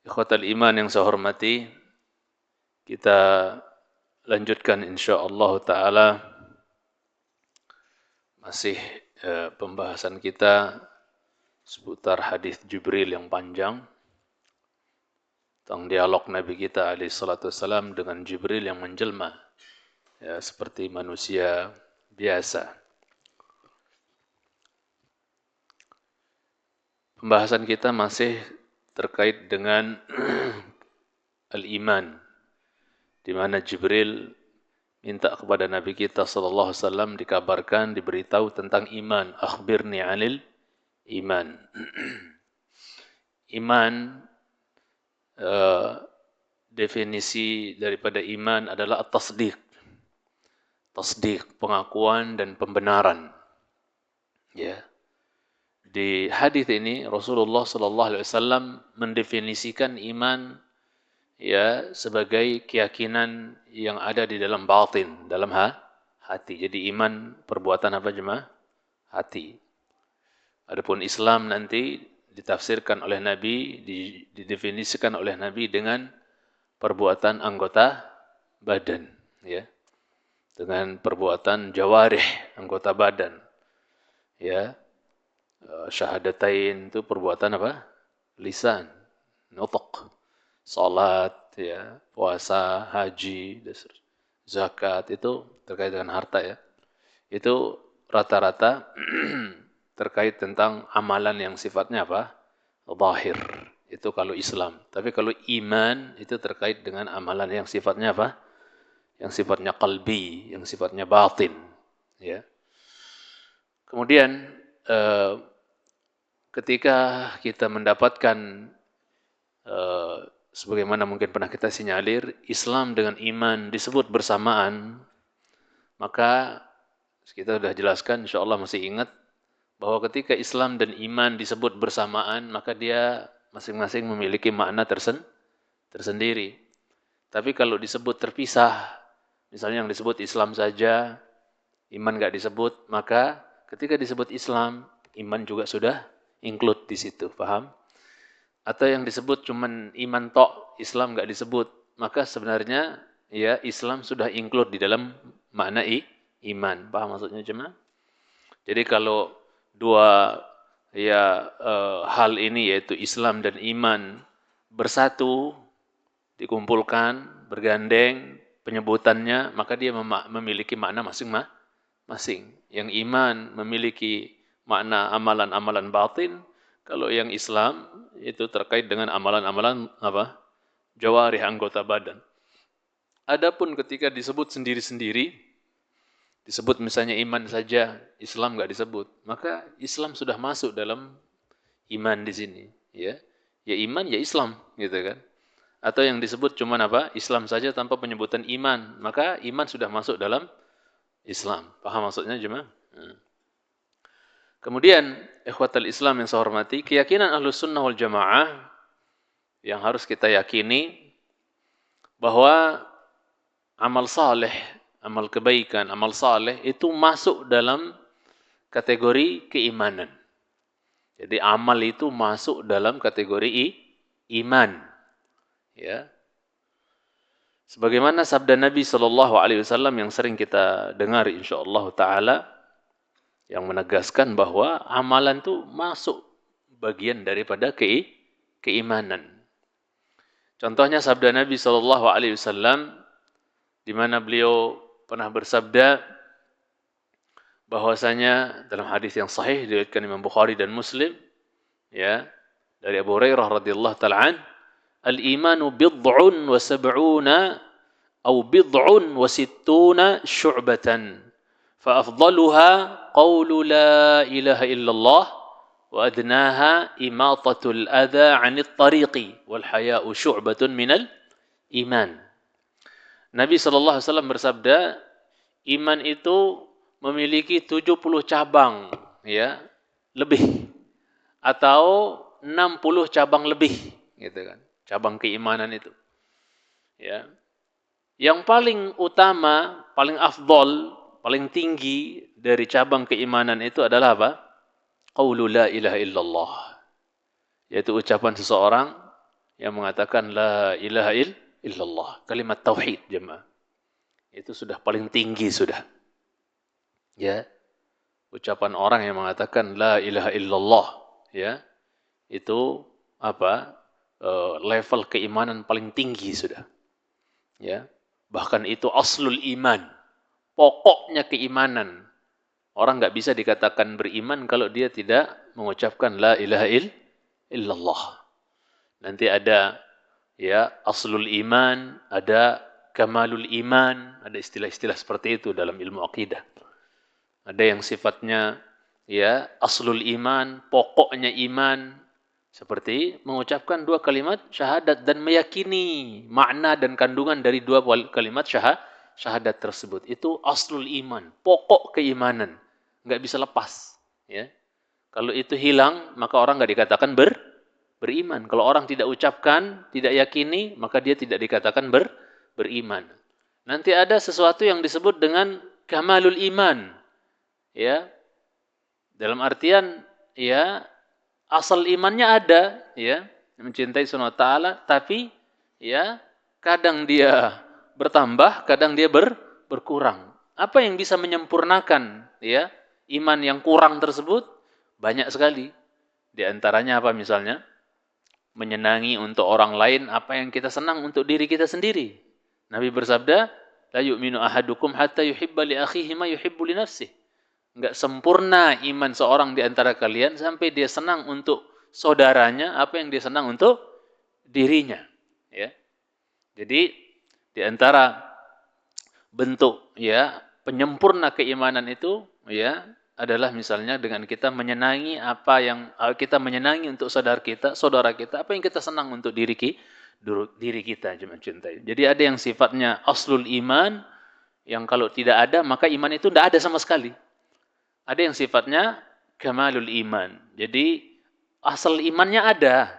Ikhwatal iman yang saya hormati, kita lanjutkan insyaallah taala masih pembahasan kita seputar hadis Jibril yang panjang tentang dialog Nabi kita alaihi salatu wasalam dengan Jibril yang menjelma ya, seperti manusia biasa. Pembahasan kita masih terkait dengan al-iman, di mana Jibril minta kepada Nabi kita sallallahu alaihi wasallam dikabarkan, diberitahu tentang iman. Akhbirni 'anil iman. Iman, definisi daripada iman adalah at-tasdiq. Tasdiq, pengakuan dan pembenaran. Ya. Di hadis ini Rasulullah sallallahu alaihi wasallam mendefinisikan iman ya sebagai keyakinan yang ada di dalam batin, dalam hati. Jadi iman perbuatan apa jemaah? Hati. Adapun Islam nanti ditafsirkan oleh Nabi, didefinisikan oleh Nabi dengan perbuatan anggota badan, ya. Dengan perbuatan jawarih, anggota badan. Ya. Syahadatain itu perbuatan apa? Lisan, nutq. Salat, ya, puasa, haji, zakat itu terkait dengan harta ya. Itu rata-rata terkait tentang amalan yang sifatnya apa? Zahir. Itu kalau Islam. Tapi kalau iman itu terkait dengan amalan yang sifatnya apa? Yang sifatnya qalbi, yang sifatnya batin. Ya. Kemudian ketika kita mendapatkan sebagaimana mungkin pernah kita sinyalir, Islam dengan iman disebut bersamaan, maka kita sudah jelaskan, insyaallah masih ingat, bahwa ketika Islam dan iman disebut bersamaan, maka dia masing-masing memiliki makna tersendiri. Tapi kalau disebut terpisah, misalnya yang disebut Islam saja, iman enggak disebut, maka ketika disebut Islam, iman juga sudah include di situ, paham? Atau yang disebut cuman iman tok, Islam enggak disebut, maka sebenarnya ya Islam sudah include di dalam makna iman. Paham maksudnya jemaah? Jadi kalau dua ya hal ini yaitu Islam dan iman bersatu, dikumpulkan, bergandeng penyebutannya, maka dia memiliki makna masing-masing. Yang iman memiliki makna amalan-amalan batin, kalau yang Islam itu terkait dengan amalan-amalan apa? Jawarih, anggota badan. Adapun ketika disebut sendiri-sendiri, disebut misalnya iman saja, Islam enggak disebut, maka Islam sudah masuk dalam iman di sini, ya. Ya iman, ya Islam, gitu kan. Atau yang disebut cuman apa? Islam saja tanpa penyebutan iman, maka iman sudah masuk dalam Islam. Paham maksudnya jemaah? Kemudian, ikhwatal Islam yang saya hormati, keyakinan Ahlus Sunnah wal Jamaah yang harus kita yakini bahwa amal saleh, amal kebaikan, amal saleh itu masuk dalam kategori keimanan. Jadi amal itu masuk dalam kategori iman. Ya. Sebagaimana sabda Nabi sallallahu alaihi wasallam yang sering kita dengar insyaallah taala, yang menegaskan bahwa amalan itu masuk bagian daripada keimanan. Contohnya sabda Nabi sallallahu alaihi wasallam di mana beliau pernah bersabda bahwasanya dalam hadis yang sahih diriwayatkan Imam Bukhari dan Muslim ya dari Abu Hurairah radhiyallahu taala an, al-imanu bid'un wa sab'una aw bid'un wa sittuna syu'batan. فأفضلها قول لا إله إلا الله وأدناها إماطة الأذى عن الطريق والحياء شعبة من الإيمان. Nabi sallallahu alaihi wasallam bersabda, iman itu memiliki 70 cabang, ya, lebih atau 60 cabang lebih, gitu kan. Cabang keimanan itu. Ya. Yang paling utama, paling afdol, paling tinggi dari cabang keimanan itu adalah apa? Qaulu la ilaha illallah. Yaitu ucapan seseorang yang mengatakan la ilaha illallah, kalimat tauhid jemaah. Itu sudah paling tinggi sudah. Ya, ucapan orang yang mengatakan la ilaha illallah, ya, itu apa? Level keimanan paling tinggi sudah. Ya. Bahkan itu aslul iman, pokoknya keimanan. Orang nggak bisa dikatakan beriman kalau dia tidak mengucapkan la ilaha illallah. Nanti ada ya aslul iman, ada kamalul iman, ada istilah-istilah seperti itu dalam ilmu akidah. Ada yang sifatnya ya aslul iman, pokoknya iman, seperti mengucapkan dua kalimat syahadat dan meyakini makna dan kandungan dari dua kalimat syahadat tersebut. Itu aslul iman, pokok keimanan. Nggak bisa lepas. Ya. Kalau itu hilang, maka orang nggak dikatakan beriman. Kalau orang tidak ucapkan, tidak yakini, maka dia tidak dikatakan beriman. Nanti ada sesuatu yang disebut dengan kamalul iman. Ya, dalam artian ya asal imannya ada, ya, mencintai Subhanahu wa taala, tapi ya kadang dia bertambah, kadang dia berkurang. Apa yang bisa menyempurnakan ya iman yang kurang tersebut? Banyak sekali. Di antaranya apa misalnya? Menyenangi untuk orang lain apa yang kita senang untuk diri kita sendiri. Nabi bersabda, la yu'minu ahadukum hatta yuhibba li akhihi ma yuhibbu li nafsihi. Enggak sempurna iman seorang di antara kalian sampai dia senang untuk saudaranya apa yang dia senang untuk dirinya. Ya. Jadi di antara bentuk ya penyempurna keimanan itu ya adalah misalnya dengan kita menyenangi apa yang kita menyenangi untuk saudara kita, apa yang kita senang untuk diri kita jemaah cintai. Jadi ada yang sifatnya aslul iman yang kalau tidak ada maka iman itu tidak ada sama sekali. Ada yang sifatnya kamalul iman. Jadi asal imannya ada,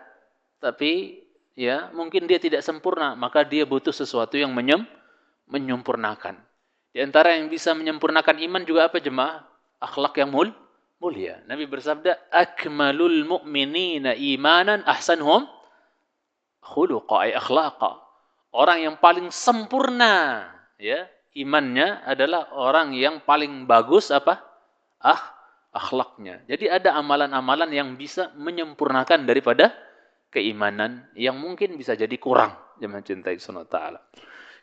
tapi ya mungkin dia tidak sempurna, maka dia butuh sesuatu yang menyempurnakan. Di antara yang bisa menyempurnakan iman juga apa jemaah? Akhlak yang mulia. Nabi bersabda, akmalul mu'minina imanan ahsanuhum khuluqa ay akhlaqa. Orang yang paling sempurna ya imannya adalah orang yang paling bagus apa? Akhlaknya. Jadi ada amalan-amalan yang bisa menyempurnakan daripada keimanan yang mungkin bisa jadi kurang. Jemaah cintai Subhanahu wa taala.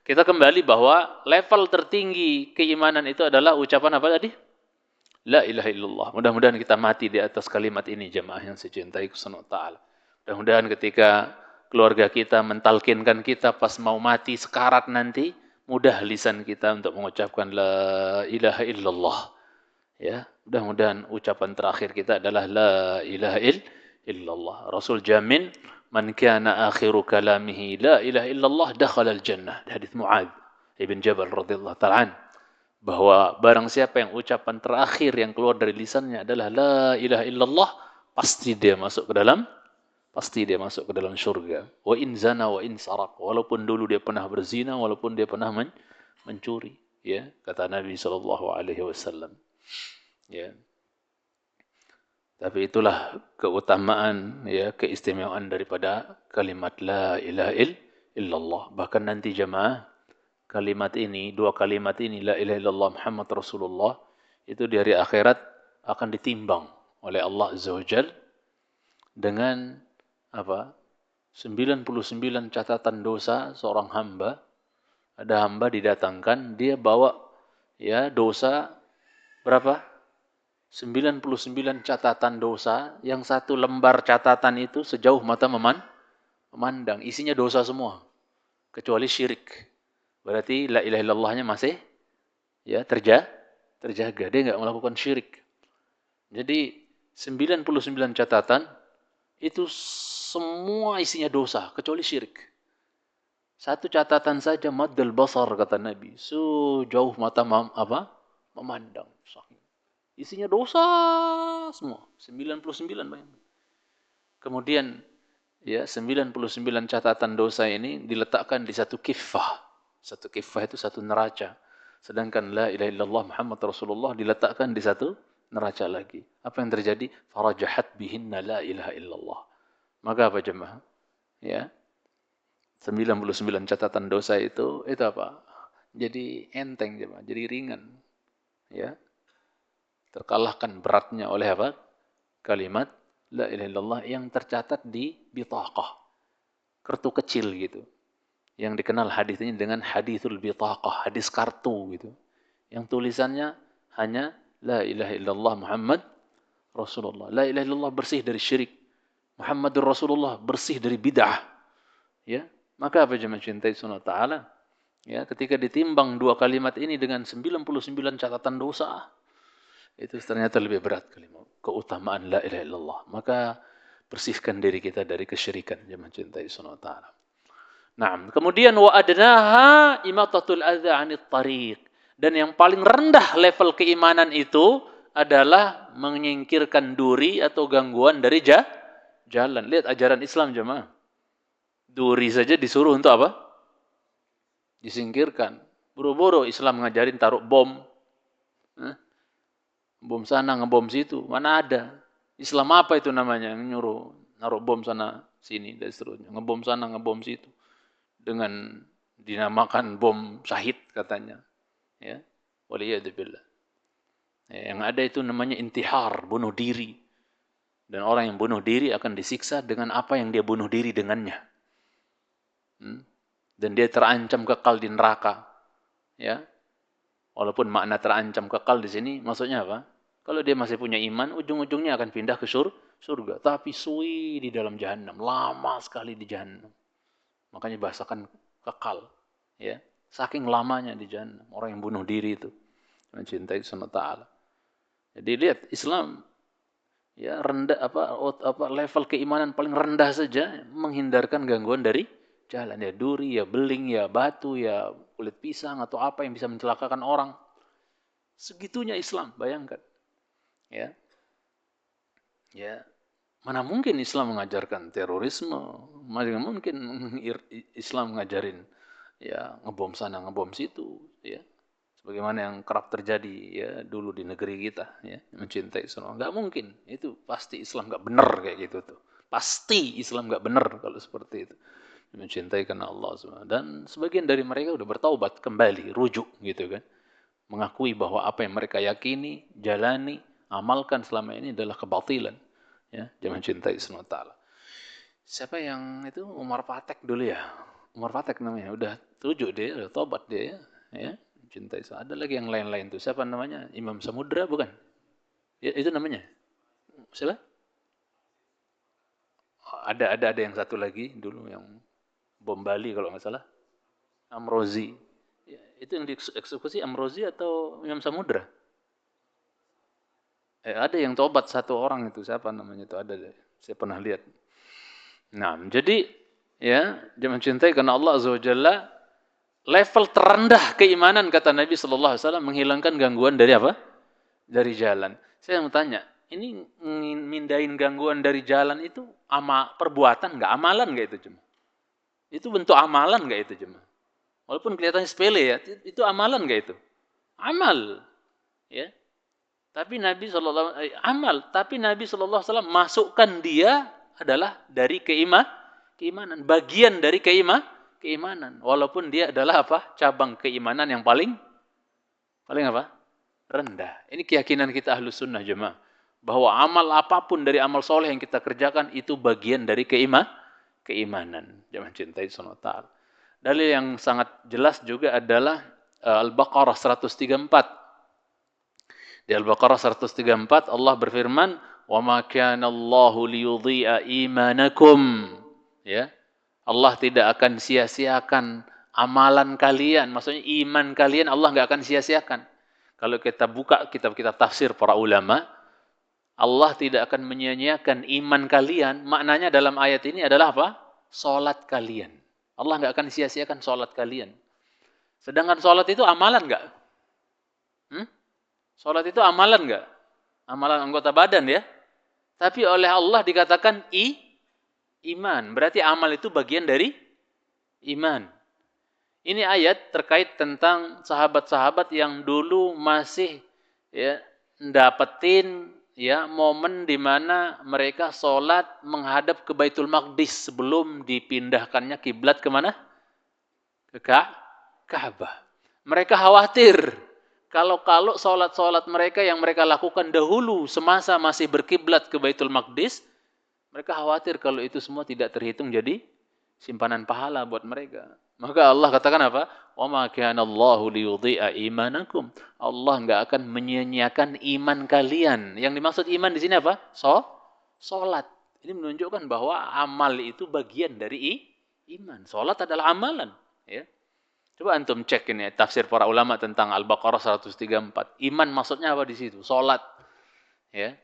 Kita kembali bahwa level tertinggi keimanan itu adalah ucapan apa tadi? La ilaha illallah. Mudah-mudahan kita mati di atas kalimat ini jemaah yang saya cintai Subhanahu wa taala. Mudah-mudahan ketika keluarga kita mentalkinkan kita pas mau mati sekarat nanti, mudah lisan kita untuk mengucapkan la ilaha illallah. Ya, mudah-mudahan ucapan terakhir kita adalah la ilaha illallah. Rasul jamin, man kana akhiru kalamihi la ilaha illallah dakhala al-jannah. Hadis Muadz ibn Jabal radhiyallahu ta'ala bahwa barang siapa yang ucapan terakhir yang keluar dari lisannya adalah la ilaha illallah, pasti dia masuk ke dalam surga. Wa in zana wa in saraq, walaupun dulu dia pernah berzina, walaupun dia pernah mencuri, ya, kata Nabi sallallahu alaihi wasallam. Ya. Tapi itulah keutamaan ya keistimewaan daripada kalimat la ilaha illallah. Bahkan nanti jemaah kalimat ini, dua kalimat ini la ilaha illallah Muhammad Rasulullah itu di hari akhirat akan ditimbang oleh Allah Azza wa Jalla dengan apa? 99 catatan dosa seorang hamba. Ada hamba didatangkan, dia bawa ya dosa berapa? 99 catatan dosa, yang satu lembar catatan itu sejauh mata memandang, isinya dosa semua, kecuali syirik. Berarti la ilaha illallahnya masih ya terjaga, dia enggak melakukan syirik. Jadi 99 catatan itu semua isinya dosa, kecuali syirik. Satu catatan saja maddal basar kata Nabi, sejauh mata memandang. Isinya dosa semua, 99 bayangkan. Kemudian ya 99 catatan dosa ini diletakkan di satu kiffah. Satu kiffah itu satu neraca. Sedangkan la ilaha illallah Muhammad Rasulullah diletakkan di satu neraca lagi. Apa yang terjadi? Farajahat bihinna la ilaha illallah. Maka apa jemaah? Ya. 99 catatan dosa itu apa? Jadi enteng, jadi ringan. Ya. Terkalahkan beratnya oleh apa? Kalimat la ilaha illallah yang tercatat di bitaqah. Kartu kecil gitu. Yang dikenal hadis ini dengan hadithul bitaqah, hadis kartu gitu. Yang tulisannya hanya la ilaha illallah Muhammad Rasulullah. La ilaha illallah bersih dari syirik. Muhammadur Rasulullah bersih dari bid'ah. Ya. Maka apa jemaah cintai sunnah ta'ala? Ya, ketika ditimbang dua kalimat ini dengan 99 catatan dosa, itu ternyata lebih berat kalimat keutamaan la ilaha illallah. Maka bersihkan diri kita dari kesyirikan, jemaah cintai sunnah ta'ala. Nah, kemudian wa adnaha imatatul adza 'anit tariq. Dan yang paling rendah level keimanan itu adalah menyingkirkan duri atau gangguan dari jalan. Lihat ajaran Islam jemaah. Duri saja disuruh untuk apa? Disingkirkan. Buru-buru Islam ngajarin taruh bom. Bom sana, ngebom situ. Mana ada? Islam apa itu namanya? Nyuruh naruh bom sana, sini, dan seterusnya. Ngebom sana, ngebom situ. Dengan dinamakan bom syahid katanya. Ya. Waliyadzubillah. Ya, yang ada itu namanya intihar, bunuh diri. Dan orang yang bunuh diri akan disiksa dengan apa yang dia bunuh diri dengannya. Dan dia terancam kekal di neraka. Ya. Walaupun makna terancam kekal di sini maksudnya apa? Kalau dia masih punya iman, ujung-ujungnya akan pindah ke surga. Tapi suwi di dalam jahanam, lama sekali di jahanam. Makanya bahasakan kekal. Ya. Saking lamanya di jahanam. Orang yang bunuh diri itu. Mencintai sunnah ta'ala. Jadi lihat Islam ya rendah level keimanan paling rendah saja menghindarkan gangguan dari jalan, ya duri, ya beling, ya batu, ya kulit pisang atau apa yang bisa mencelakakan orang. Segitunya Islam, bayangkan. Ya. Ya. Mana mungkin Islam mengajarkan terorisme? Mana mungkin Islam mengajarin ya ngebom sana, ngebom situ, ya. Sebagaimana yang kerap terjadi ya dulu di negeri kita, ya, mencintai Islam. Enggak mungkin. Itu pasti Islam enggak benar kayak gitu tuh. Pasti Islam enggak benar kalau seperti itu. Mencintai karena Allah SWT. Dan sebagian dari mereka udah bertaubat kembali, rujuk gitu kan. Mengakui bahwa apa yang mereka yakini, jalani, amalkan selama ini adalah kebatilan. Ya, jangan cintai SWT. Siapa yang itu Umar Patek dulu ya? Umar Patek namanya, udah rujuk dia, udah taubat dia ya. Cintai. Ada lagi yang lain-lain tuh. Siapa namanya? Imam Samudra bukan? Ya, itu namanya. Siapa? Ada yang satu lagi dulu yang bom Bali kalau nggak salah. Amrozi. Ya, itu yang dieksekusi Amrozi atau Imam Samudra? Ada yang tobat satu orang itu. Siapa namanya itu? Ada deh. Saya pernah lihat. Nah, jadi ya, jangan cintai karena Allah Azza wa Jalla. Level terendah keimanan kata Nabi sallallahu alaihi wasallam menghilangkan gangguan dari apa? Dari jalan. Saya mau tanya, ini mindahin gangguan dari jalan itu perbuatan enggak? Amalan enggak itu cuma? Itu bentuk amalan enggak itu cuma? Walaupun kelihatannya sepele ya, itu amalan enggak itu? Amal. Ya. Tapi Nabi sallallahu alaihi wasallam masukkan dia adalah dari keimanan, bagian dari keimanan, walaupun dia adalah apa? Cabang keimanan yang paling apa? Rendah. Ini keyakinan kita Ahlus Sunnah jemaah, bahwa amal apapun dari amal soleh yang kita kerjakan itu bagian dari keimanan. Jangan cintai sunnah ta'ala. Dalil yang sangat jelas juga adalah Al-Baqarah 134. Di Al-Baqarah 134 Allah berfirman, "Wa ma kana Allahu liyudhi'a imanakum." Ya. Allah tidak akan sia-siakan amalan kalian. Maksudnya iman kalian Allah enggak akan sia-siakan. Kalau kita buka kitab-kitab tafsir para ulama, Allah tidak akan menyia-nyiakan iman kalian. Maknanya dalam ayat ini adalah apa? Salat kalian. Allah enggak akan sia-siakan salat kalian. Sedangkan salat itu amalan enggak? Salat itu amalan enggak? Amalan anggota badan ya. Tapi oleh Allah dikatakan iman. Berarti amal itu bagian dari iman. Ini ayat terkait tentang sahabat-sahabat yang dulu masih ya dapetin ya momen di mana mereka sholat menghadap ke Baitul Maqdis sebelum dipindahkannya kiblat kemana? Ke Ka'bah. Mereka khawatir kalau sholat-sholat mereka yang mereka lakukan dahulu semasa masih berkiblat ke Baitul Maqdis, mereka khawatir kalau itu semua tidak terhitung jadi simpanan pahala buat mereka. Maka Allah katakan apa? Wa ma kana Allahu liyudhi'a imanakum. Allah enggak akan menyia-nyiakan iman kalian. Yang dimaksud iman di sini apa? Salat. Ini menunjukkan bahwa amal itu bagian dari iman. Salat adalah amalan, ya. Coba antum cek ini tafsir para ulama tentang Al-Baqarah 134. Iman maksudnya apa di situ? Salat. Ya.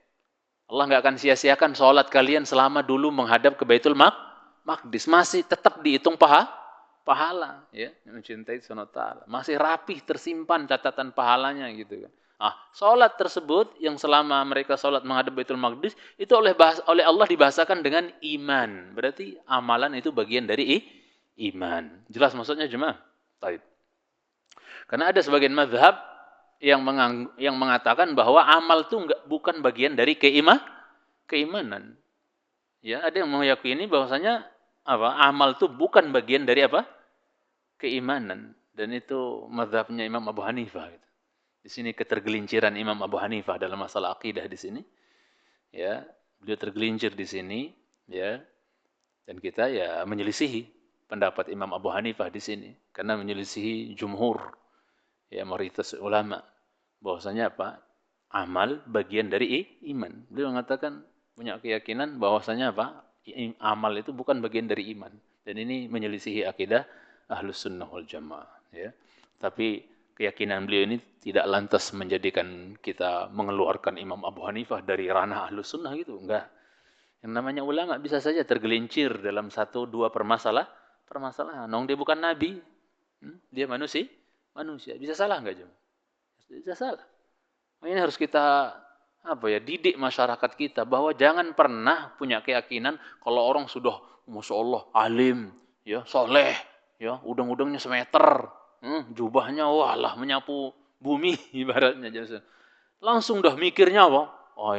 Allah enggak akan sia-siakan salat kalian selama dulu menghadap ke Baitul Maqdis. Masih tetap dihitung pahala, ya, mencintai Subhanahu wa taala. Masih rapih tersimpan catatan pahalanya gitu kan. Salat tersebut yang selama mereka salat menghadap Baitul Maqdis itu oleh Allah dibahasakan dengan iman. Berarti amalan itu bagian dari iman. Jelas maksudnya jemaah? Baik. Karena ada sebagian mazhab yang mengatakan bahwa amal itu bukan bagian dari keimanan. Ya, ada yang meyakini bahwasanya amal itu bukan bagian dari keimanan, dan itu mazhabnya Imam Abu Hanifah gitu. Di sini ketergelinciran Imam Abu Hanifah dalam masalah akidah di sini. Ya, beliau tergelincir di sini, ya. Dan kita ya menyelisihi pendapat Imam Abu Hanifah di sini karena menyelisihi jumhur, ya, mayoritas ulama, bahwasanya amal bagian dari iman. Beliau mengatakan punya keyakinan bahwasanya amal itu bukan bagian dari iman, dan ini menyelisihi akidah Ahlus Sunnah wal Jamaah, ya. Tapi keyakinan beliau ini tidak lantas menjadikan kita mengeluarkan Imam Abu Hanifah dari ranah Ahlus Sunnah gitu, enggak. Yang namanya ulama bisa saja tergelincir dalam satu dua permasalahan. Dia bukan nabi, dia manusia. Bisa salah enggak, Jum? Bisa salah. Ini harus kita didik masyarakat kita bahwa jangan pernah punya keyakinan kalau orang sudah masya Allah alim, ya, soleh, ya, udang-udangnya semeter, jubahnya walah menyapu bumi ibaratnya, langsung dah mikirnya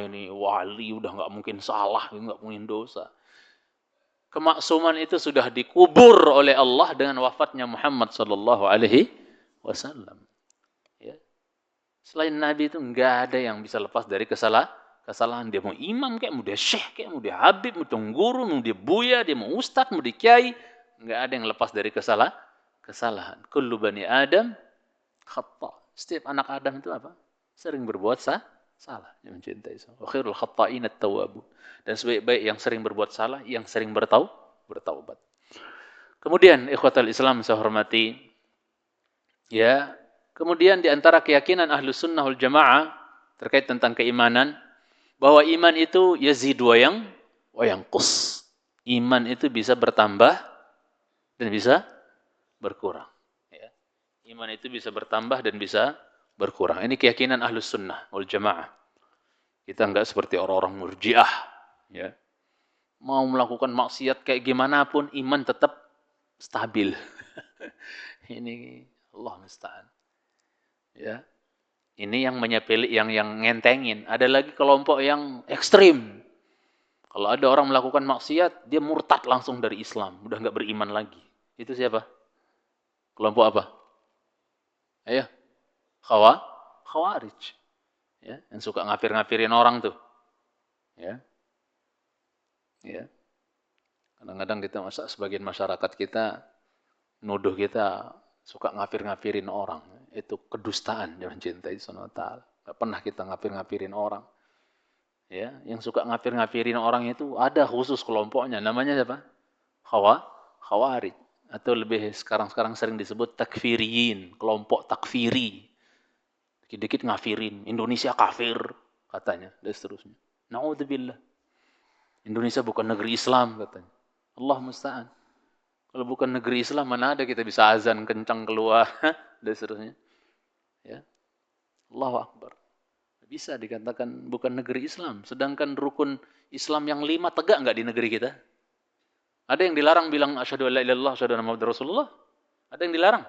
ini wali udah nggak mungkin salah, nggak mungkin dosa. Kemaksuman itu sudah dikubur oleh Allah dengan wafatnya Muhammad sallallahu alaihi wasallam. Selain Nabi itu enggak ada yang bisa lepas dari kesalahan. Dia mau imam kayak, mau dia syekh kayak, mau dia habib, mau dia guru, mau dia buya, dia mau ustadz, mau dia kiai, enggak ada yang lepas dari kesalahan. Kullu bani Adam khata'. Setiap anak Adam itu sering berbuat salah. Yang mencintai salah. Wa khairul khata'in at-tawwabun. Dan sebaik-baik yang sering berbuat salah, yang sering bertaubat. Kemudian ikhwatal Islam saya hormati, ya. Kemudian di antara keyakinan Ahlus Sunnah wal Jamaah terkait tentang keimanan, bahwa iman itu yazid wa yanqus. Iman itu bisa bertambah dan bisa berkurang. Ya. Iman itu bisa bertambah dan bisa berkurang. Ini keyakinan Ahlus Sunnah wal Jamaah. Kita enggak seperti orang-orang Murji'ah. Ya. Mau melakukan maksiat kayak gimana pun, iman tetap stabil. Ini Allah musta'an. Ya, ini yang menyepele, yang ngentengin. Ada lagi kelompok yang ekstrim. Kalau ada orang melakukan maksiat, dia murtad langsung dari Islam, udah nggak beriman lagi. Itu siapa? Kelompok apa? Ayo, Khawarij. Ya, yang suka ngafir-ngafirin orang tuh. Ya, ya. Kadang-kadang kita sebagian masyarakat kita nuduh kita suka ngafir-ngafirin orang. Itu kedustaan, jangan cintai Subhanahu wa taala. Enggak pernah kita ngafir-ngafirin orang. Ya, yang suka ngafir-ngafirin orang itu ada khusus kelompoknya, namanya siapa? Khawarij, atau lebih sekarang sering disebut takfiriyin, kelompok takfiri. Dikit-dikit ngafirin, Indonesia kafir katanya, dan seterusnya. Na'udzubillah. Indonesia bukan negeri Islam katanya. Allah musta'an. Kalau bukan negeri Islam, mana ada kita bisa azan kencang keluar dan seterusnya. Ya. Allahu Akbar. Bisa dikatakan bukan negeri Islam. Sedangkan rukun Islam yang 5 tegak enggak di negeri kita? Ada yang dilarang bilang asyhadu alla ilaha illallah, asyhadu anna muhammadar rasulullah? Ada yang dilarang?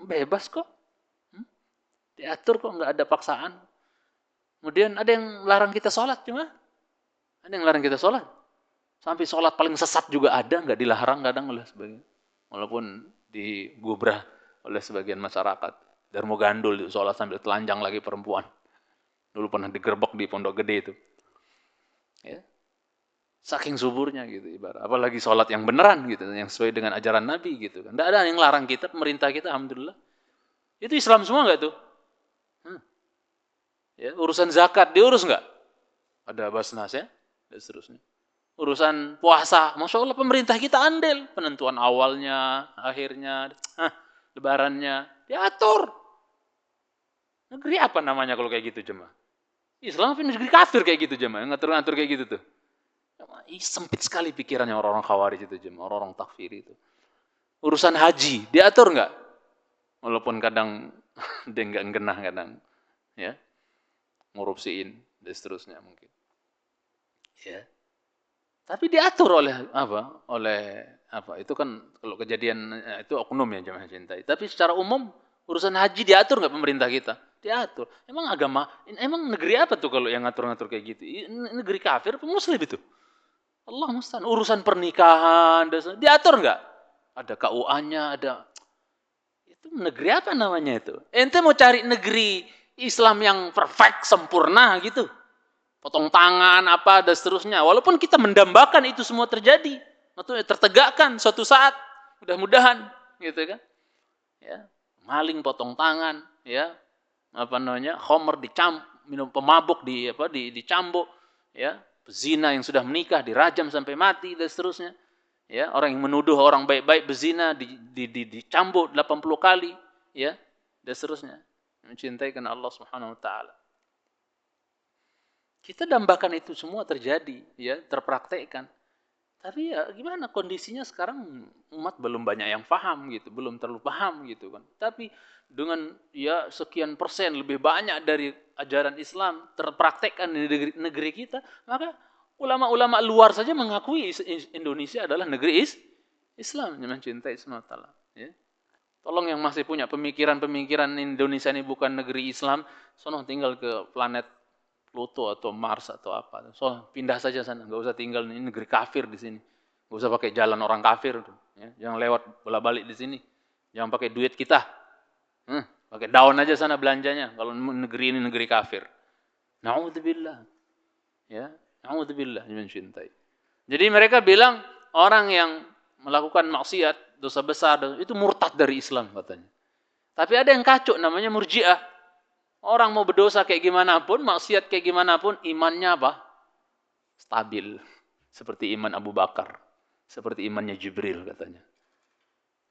Bebas kok. Diatur kok, enggak ada paksaan. Kemudian ada yang larang kita sholat, cuma ada yang larang kita sholat. Sampai sholat paling sesat juga ada, nggak dilarang kadang oleh sebagian. Walaupun digubrah oleh sebagian masyarakat. Darmo gandul itu sholat sambil telanjang lagi perempuan. Dulu pernah digerebek di Pondok Gede itu. Ya. Saking suburnya gitu ibarat. Apalagi sholat yang beneran gitu, yang sesuai dengan ajaran Nabi gitu kan. Nggak ada yang larang kita, pemerintah kita, alhamdulillah. Itu Islam semua nggak tuh? Ya, urusan zakat diurus nggak? Ada basnas ya, dan seterusnya. Urusan puasa, masya Allah pemerintah kita andel. Penentuan awalnya, akhirnya, lebarannya, diatur. Negeri apa namanya kalau kayak gitu jemaah? Islam tapi negeri kafir kayak gitu jemaah, ngatur-ngatur kayak gitu tuh. Sempit sekali pikirannya orang-orang khawarij itu jemaah, orang-orang takfir itu. Urusan haji, diatur nggak? Walaupun kadang dia nggak genah kadang, ya, ngurupsiin dan seterusnya mungkin. Ya. Tapi diatur oleh apa? Itu kan kalau kejadian itu oknum ya jemaah cintai. Tapi secara umum urusan haji diatur nggak pemerintah kita? Diatur. Emang negeri apa tuh kalau yang ngatur-ngatur kayak gitu? Negeri kafir apa muslim itu? Allah musta'an. Urusan pernikahan diatur nggak? Ada KUA-nya, ada. Itu negeri apa namanya itu? Ente mau cari negeri Islam yang perfect, sempurna gitu. Potong tangan, apa, dan seterusnya. Walaupun kita mendambakan itu semua terjadi. Maksudnya tertegakkan suatu saat. Mudah-mudahan. Gitu kan. Ya. Maling potong tangan. Ya. Khomer minum pemabuk dicambuk. Ya. Bezina yang sudah menikah, dirajam sampai mati, dan seterusnya. Ya. Orang yang menuduh orang baik-baik bezina, dicambuk 80 kali. Ya. Dan seterusnya. Mencintai karena Allah Subhanahu Wa Taala. Kita dambakan itu semua terjadi, ya, terpraktekkan. Tapi ya gimana kondisinya sekarang umat belum banyak yang paham gitu, belum terlalu paham gitu kan. Tapi dengan ya sekian persen lebih banyak dari ajaran Islam terpraktekkan di negeri kita, maka ulama-ulama luar saja mengakui Indonesia adalah negeri Islam, yang mencintai semua taala. Ya. Tolong yang masih punya pemikiran Indonesia ini bukan negeri Islam, sono tinggal ke planet Pluto atau Mars atau apa. So, pindah saja sana, nggak usah tinggal ini negeri kafir di sini. Nggak usah pakai jalan orang kafir, ya. Jangan lewat bolak-balik di sini. Jangan pakai duit kita. Pakai daun aja sana belanjanya. Kalau negeri ini negeri kafir. Na'udzubillah. Ya, na'udzubillah mencintai. Jadi mereka bilang orang yang melakukan maksiat, dosa besar itu murtad dari Islam katanya. Tapi ada yang kacau namanya Murji'ah. Orang mau berdosa kayak gimana pun, maksiat kayak gimana pun, imannya apa? Stabil. Seperti iman Abu Bakar. Seperti imannya Jibril katanya.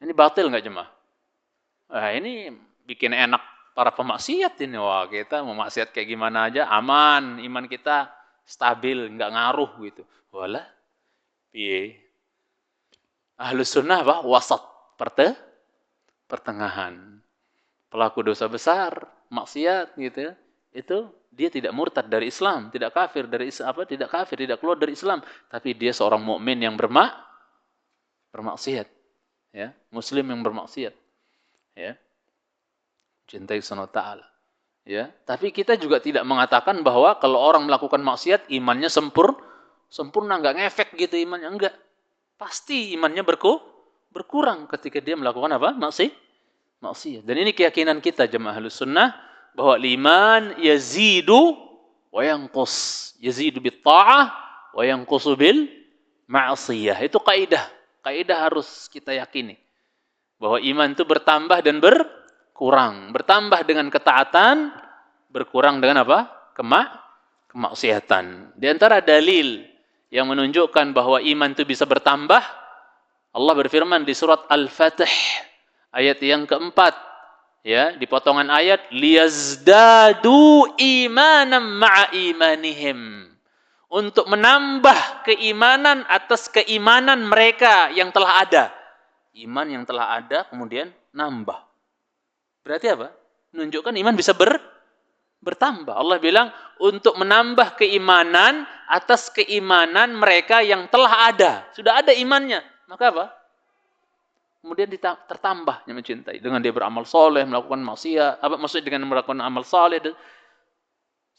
Ini batil nggak jemaah? Ini bikin enak para pemaksiat ini. Wah, kita mau maksiat kayak gimana aja, aman. Iman kita stabil, nggak ngaruh gitu. Walah, piye? Ahlus sunnah apa? Wasat. Pertengahan. Pelaku dosa besar, maksiat gitu ya, itu dia tidak murtad dari Islam, tidak kafir, tidak keluar dari Islam, tapi dia seorang mukmin yang bermaksiat, ya, muslim yang bermaksiat, ya, cintai Subhanahu wa Ta'ala, ya. Tapi kita juga tidak mengatakan bahwa kalau orang melakukan maksiat imannya sempurna, nggak ngefek gitu imannya, enggak, pasti imannya berkurang ketika dia melakukan apa? Maksiat. Dan ini keyakinan kita jemaah Ahlus Sunnah bahwa iman yazidu wa yanqus. Yazidu bit ta'ah wa yanqusu bil ma'siyah. Itu kaidah. Kaidah harus kita yakini. Bahwa iman itu bertambah dan berkurang. Bertambah dengan ketaatan, berkurang dengan apa? Kemaksiatan. Di antara dalil yang menunjukkan bahwa iman itu bisa bertambah, Allah berfirman di surat Al-Fatih ayat yang keempat, ya, di potongan ayat, liyazdadu imanan ma'a imanihim, untuk menambah keimanan atas keimanan mereka yang telah ada. Iman yang telah ada kemudian nambah. Berarti apa? Menunjukkan iman bisa bertambah. Allah bilang untuk menambah keimanan atas keimanan mereka yang telah ada. Sudah ada imannya. Maka apa? Kemudian tertambahnya mencintai dengan dia beramal soleh, melakukan maksiat, maksudnya dengan melakukan amal soleh,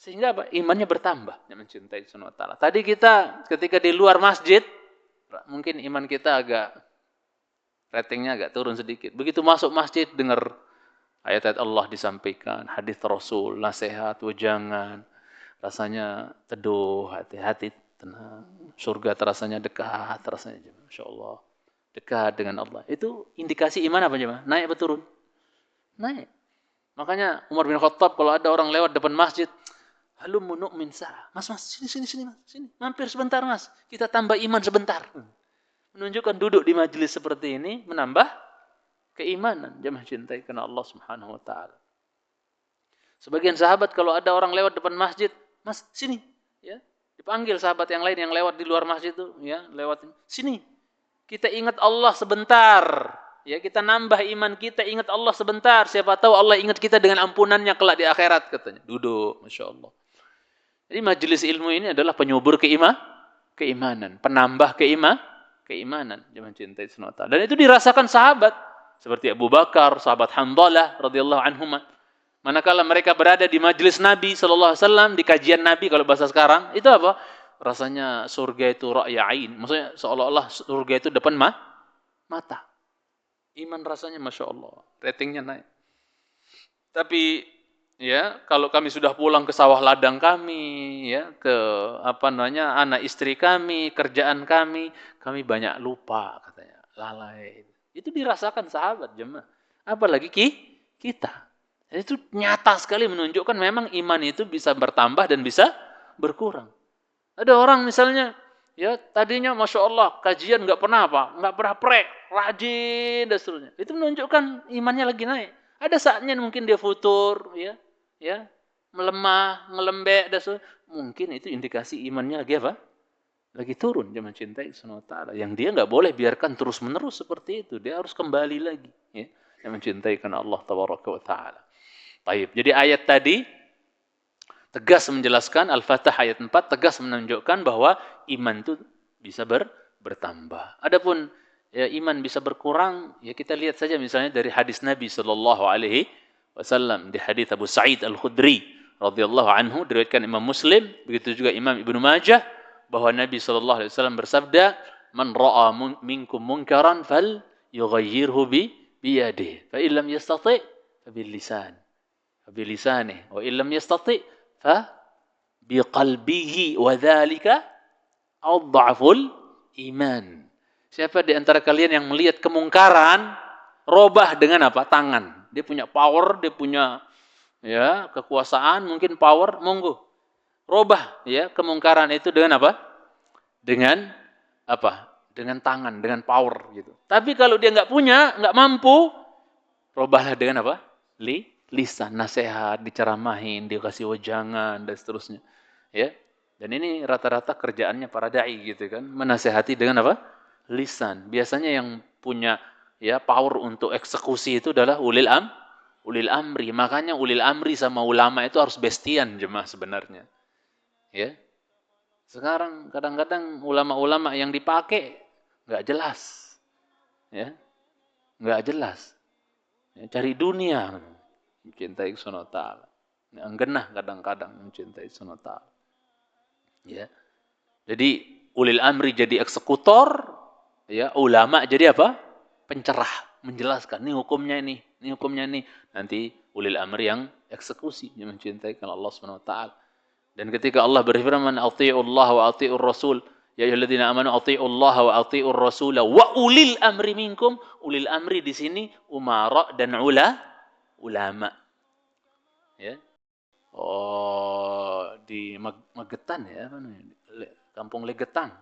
Sehingga apa? Imannya bertambah, yang mencintai Subhanahu wa taala. Tadi kita ketika di luar masjid, mungkin iman kita ratingnya agak turun sedikit. Begitu masuk masjid, dengar ayat-ayat Allah disampaikan, hadis Rasul, nasihat, wejangan, rasanya teduh, hati-hati tenang. Surga terasanya dekat, terasanya, Masya Allah, dekat dengan Allah. Itu indikasi iman apa jemaah? Naik atau turun? Naik. Makanya Umar bin Khattab kalau ada orang lewat depan masjid, halummu nu'min sa'ah. Mas, sini, mas. Sini. Mampir sebentar, mas. Kita tambah iman sebentar. Menunjukkan duduk di majelis seperti ini menambah keimanan. Jemaah cintai karena Allah Subhanahu wa taala. Sebagian sahabat kalau ada orang lewat depan masjid, mas, sini, ya. Dipanggil sahabat yang lain yang lewat di luar masjid itu, ya, lewat sini. Kita ingat Allah sebentar. Ya, kita nambah iman kita, ingat Allah sebentar. Siapa tahu Allah ingat kita dengan ampunannya kelak di akhirat, katanya. Duduk, Masya Allah. Jadi majelis ilmu ini adalah penyubur keimanan, penambah keimanan. Jangan cintai senota. Dan itu dirasakan sahabat seperti Abu Bakar, sahabat Hanzalah radhiyallahu anhuma. Manakala mereka berada di majelis Nabi sallallahu alaihi wasallam, di kajian Nabi kalau bahasa sekarang, itu apa? Rasanya surga itu ra'ya ain. Maksudnya seolah-olah surga itu depan mata. Iman rasanya Masya Allah, ratingnya naik. Tapi ya, kalau kami sudah pulang ke sawah ladang kami, ya, ke anak istri kami, kerjaan kami banyak lupa, katanya, lalai. Itu dirasakan sahabat jemaah. Apalagi kita. Itu nyata sekali menunjukkan memang iman itu bisa bertambah dan bisa berkurang. Ada orang misalnya, ya, tadinya Masya Allah, kajian nggak pernah rajin dan seterusnya. Itu menunjukkan imannya lagi naik. Ada saatnya mungkin dia futur, ya, melemah, ngelembek dan seterusnya. Mungkin itu indikasi imannya lagi apa? Lagi turun. Dia mencintai Subhanahu wa taala. Yang dia nggak boleh biarkan terus-menerus seperti itu. Dia harus kembali lagi, ya. Dia mencintai karena Allah Tabaraka wa taala. Baik. Jadi ayat tadi tegas menjelaskan, Al-Fatah ayat 4 tegas menunjukkan bahwa iman itu bisa bertambah. Adapun ya, iman bisa berkurang, ya kita lihat saja misalnya dari hadis Nabi sallallahu alaihi wasallam, di hadis Abu Sa'id Al-Khudri radhiyallahu anhu diriwayatkan Imam Muslim, begitu juga Imam Ibnu Majah, bahwa Nabi sallallahu alaihi wasallam bersabda, "Man ra'a minkum munkaran fal yughayyirhu bi yadihi, fa illam yastati' fa bil lisan." Bilisanih wa illam yastati fa biqalbihi wa dzalika adhaful iman. Siapa di antara kalian yang melihat kemungkaran, robah dengan apa? Tangan. Dia punya power, dia punya ya kekuasaan, mungkin power, monggo. Robah ya kemungkaran itu dengan apa? Dengan apa? Dengan tangan, dengan power gitu. Tapi kalau dia enggak punya, enggak mampu, robahlah dengan apa? Lisan, nasihat, diceramahin, dikasih wejangan dan seterusnya. Ya. Dan ini rata-rata kerjaannya para dai gitu kan, menasehati dengan apa? Lisan. Biasanya yang punya ya power untuk eksekusi itu adalah ulil amri. Makanya ulil amri sama ulama itu harus bestian jemaah sebenarnya. Ya. Sekarang kadang-kadang ulama-ulama yang dipakai enggak jelas. Ya. Enggak jelas. Ya, cari dunia. Mencintai Subhanahu wa taala. Enggenah kadang-kadang mencintai Subhanahu wa taala. Ya. Jadi ulil amri jadi eksekutor, ya, ulama jadi apa? Pencerah, menjelaskan ini hukumnya ini hukumnya ini. Nanti ulil amri yang eksekusi, yang mencintai Allah Subhanahu wa taala. Dan ketika Allah berfirman, "Athi'ullah wa athi'ur rasul." Ya ayyuhalladzina amanu athi'ullaha wa athi'ur rasul wa ulil amri minkum. Ulil amri di sini umara dan ulama. Ya. Oh, di Magetan ya, apa namanya? Kampung Legetang.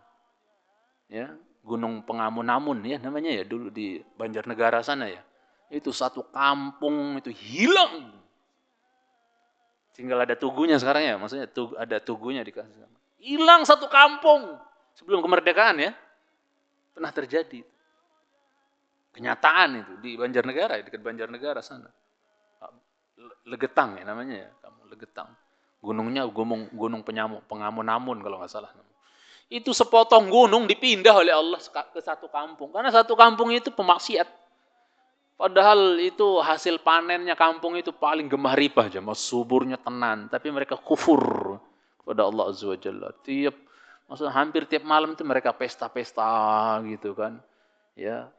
Ya, Gunung Pengamun-amun ya namanya ya dulu di Banjarnegara sana ya. Itu satu kampung itu hilang. Tinggal ada tugunya sekarang ya, maksudnya ada tugunya dikasih sama. Hilang satu kampung sebelum kemerdekaan ya. Pernah terjadi. Kenyataan itu di Banjarnegara, dekat Banjarnegara sana. Legetang ya namanya ya, kamu Legetang. Gunungnya gunung Pengamun-amun kalau nggak salah. Itu sepotong gunung dipindah oleh Allah ke satu kampung. Karena satu kampung itu pemaksiat. Padahal itu hasil panennya kampung itu paling gemah ripah jemaah, suburnya tenan, tapi mereka kufur kepada Allah Azza wa Jalla. Maksudnya hampir tiap malam itu mereka pesta-pesta gitu kan. Ya,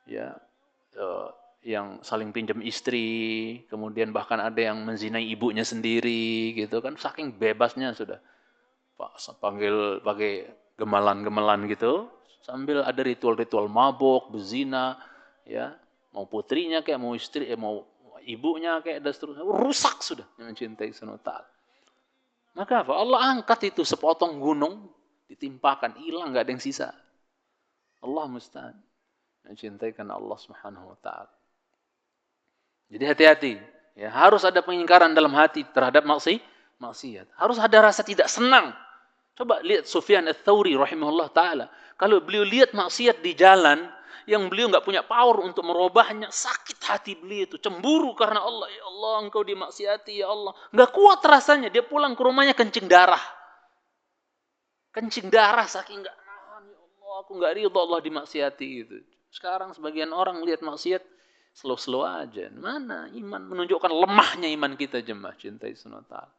ya, eh, yang saling pinjam istri, kemudian bahkan ada yang menzinai ibunya sendiri gitu kan, saking bebasnya sudah. Pak panggil pakai gemelan-gemelan gitu, sambil ada ritual-ritual mabuk, berzina, ya, mau putrinya kayak mau istri, mau ibunya kayak dan seterusnya, rusak sudah yang mencintai Subhanahu wa ta'ala. Maka apa? Allah angkat itu sepotong gunung, ditimpakan, hilang, nggak ada yang sisa. Allah musta'an. Mencintai karena Allah Subhanahu wa ta'ala. Jadi hati-hati, ya, harus ada pengingkaran dalam hati terhadap maksiat. Harus ada rasa tidak senang. Coba lihat Sufyan Ats-Tsauri rahimahullah taala. Kalau beliau lihat maksiat di jalan yang beliau nggak punya power untuk merubahnya, sakit hati beliau itu, cemburu karena Allah. Ya Allah, engkau dimaksiati ya Allah. Nggak kuat rasanya, dia pulang ke rumahnya kencing darah. Kencing darah saking nggak nahan, ya Allah, aku nggak ridho Allah dimaksiati gitu. Sekarang sebagian orang lihat maksiat slow-slow aja. Mana iman, menunjukkan lemahnya iman kita jemaah cintai Subhanahu wa ta'ala.